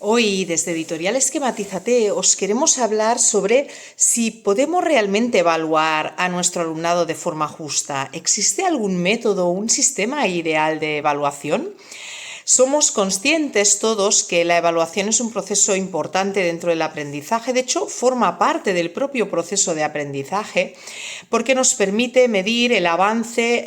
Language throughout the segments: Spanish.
Hoy, desde Editorial Esquematízate, os queremos hablar sobre si podemos realmente evaluar a nuestro alumnado de forma justa. ¿Existe algún método o un sistema ideal de evaluación? Somos conscientes todos que la evaluación es un proceso importante dentro del aprendizaje, de hecho forma parte del propio proceso de aprendizaje porque nos permite medir el avance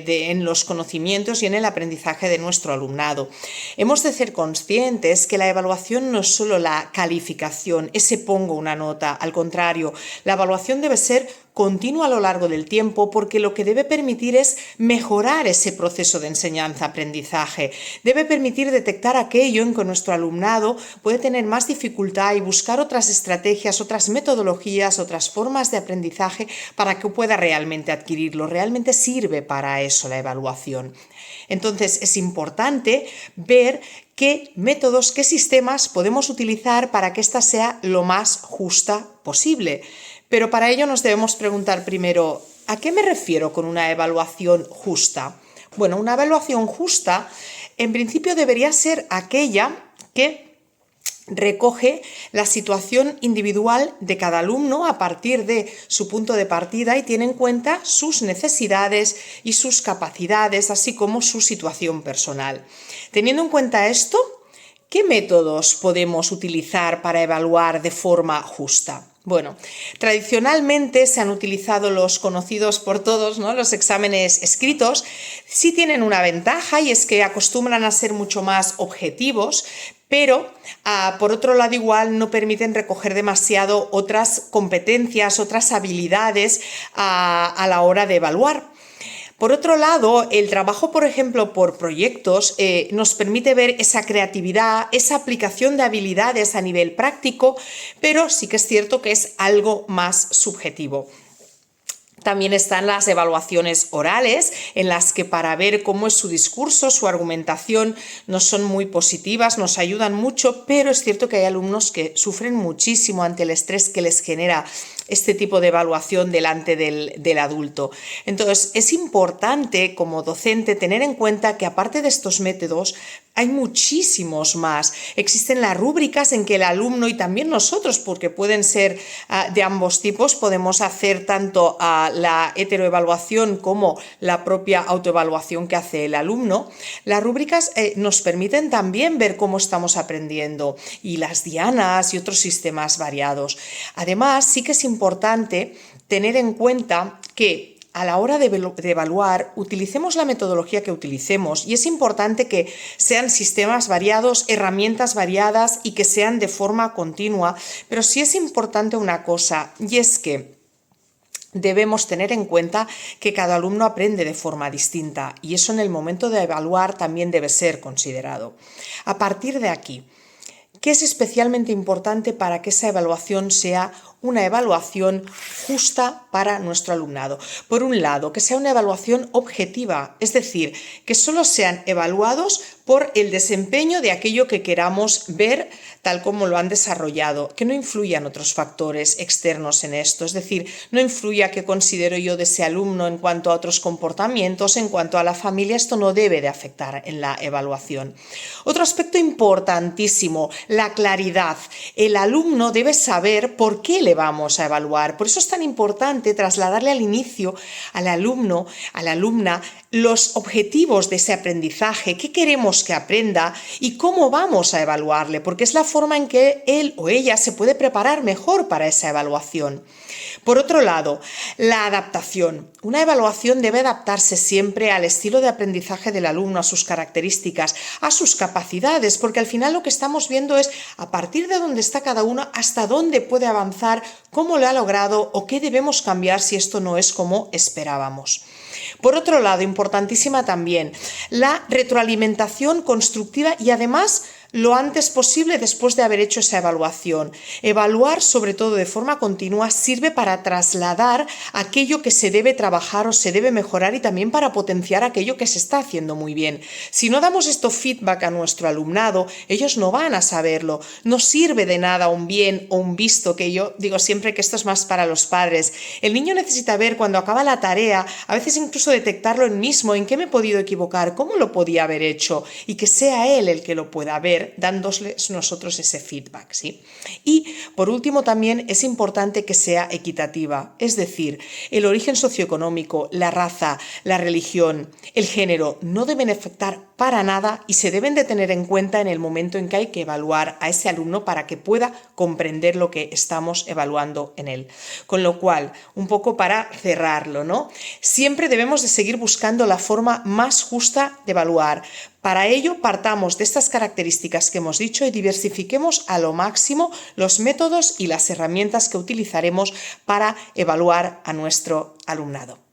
en los conocimientos y en el aprendizaje de nuestro alumnado. Hemos de ser conscientes que la evaluación no es solo la calificación, ese pongo una nota, al contrario, la evaluación debe ser continua a lo largo del tiempo porque lo que debe permitir es mejorar ese proceso de enseñanza-aprendizaje. Debe permitir detectar aquello en que nuestro alumnado puede tener más dificultad y buscar otras estrategias, otras metodologías, otras formas de aprendizaje para que pueda realmente adquirirlo. Realmente sirve para eso la evaluación. Entonces es importante ver qué métodos, qué sistemas podemos utilizar para que ésta sea lo más justa posible. Pero para ello nos debemos preguntar primero, ¿a qué me refiero con una evaluación justa? Bueno, una evaluación justa en principio debería ser aquella que recoge la situación individual de cada alumno a partir de su punto de partida y tiene en cuenta sus necesidades y sus capacidades, así como su situación personal. Teniendo en cuenta esto, ¿qué métodos podemos utilizar para evaluar de forma justa? Bueno, tradicionalmente se han utilizado los conocidos por todos, ¿no? Los exámenes escritos. Sí tienen una ventaja y es que acostumbran a ser mucho más objetivos, pero por otro lado igual no permiten recoger demasiado otras competencias, otras habilidades a la hora de evaluar. Por otro lado, el trabajo, por ejemplo, por proyectos nos permite ver esa creatividad, esa aplicación de habilidades a nivel práctico, pero sí que es cierto que es algo más subjetivo. También están las evaluaciones orales, en las que para ver cómo es su discurso, su argumentación, no son muy positivas, nos ayudan mucho, pero es cierto que hay alumnos que sufren muchísimo ante el estrés que les genera este tipo de evaluación delante del adulto. Entonces, es importante como docente tener en cuenta que aparte de estos métodos, hay muchísimos más. Existen las rúbricas en que el alumno y también nosotros, porque pueden ser de ambos tipos, podemos hacer tanto la heteroevaluación como la propia autoevaluación que hace el alumno. Las rúbricas nos permiten también ver cómo estamos aprendiendo y las dianas y otros sistemas variados. Además, sí que es importante tener en cuenta que a la hora de evaluar, utilicemos la metodología que utilicemos y es importante que sean sistemas variados, herramientas variadas y que sean de forma continua, pero sí es importante una cosa y es que debemos tener en cuenta que cada alumno aprende de forma distinta y eso en el momento de evaluar también debe ser considerado. A partir de aquí, ¿qué es especialmente importante para que esa evaluación sea una evaluación justa para nuestro alumnado? Por un lado, que sea una evaluación objetiva, es decir, que solo sean evaluados por el desempeño de aquello que queramos ver tal como lo han desarrollado, que no influyan otros factores externos en esto, es decir, no influya qué considero yo de ese alumno en cuanto a otros comportamientos, en cuanto a la familia, esto no debe de afectar en la evaluación. Otro aspecto importantísimo, la claridad. El alumno debe saber por qué le vamos a evaluar, por eso es tan importante trasladarle al inicio al alumno, a la alumna, los objetivos de ese aprendizaje, qué queremos que aprenda y cómo vamos a evaluarle, porque es la forma en que él o ella se puede preparar mejor para esa evaluación. Por otro lado, la adaptación. Una evaluación debe adaptarse siempre al estilo de aprendizaje del alumno, a sus características, a sus capacidades, porque al final lo que estamos viendo es a partir de dónde está cada uno, hasta dónde puede avanzar, cómo lo ha logrado o qué debemos cambiar si esto no es como esperábamos. Por otro lado, importantísima también, la retroalimentación constructiva y además lo antes posible después de haber hecho esa evaluación. Evaluar, sobre todo de forma continua, sirve para trasladar aquello que se debe trabajar o se debe mejorar y también para potenciar aquello que se está haciendo muy bien. Si no damos esto feedback a nuestro alumnado, ellos no van a saberlo. No sirve de nada un bien o un visto, que yo digo siempre que esto es más para los padres. El niño necesita ver cuando acaba la tarea, a veces incluso detectarlo él mismo, en qué me he podido equivocar, cómo lo podía haber hecho y que sea él el que lo pueda ver dándoles nosotros ese feedback, ¿sí? Y por último también es importante que sea equitativa, es decir, el origen socioeconómico, la raza, la religión, el género no deben afectar para nada y se deben de tener en cuenta en el momento en que hay que evaluar a ese alumno para que pueda comprender lo que estamos evaluando en él. Con lo cual, un poco para cerrarlo, ¿no? Siempre debemos de seguir buscando la forma más justa de evaluar. Para ello, partamos de estas características que hemos dicho y diversifiquemos a lo máximo los métodos y las herramientas que utilizaremos para evaluar a nuestro alumnado.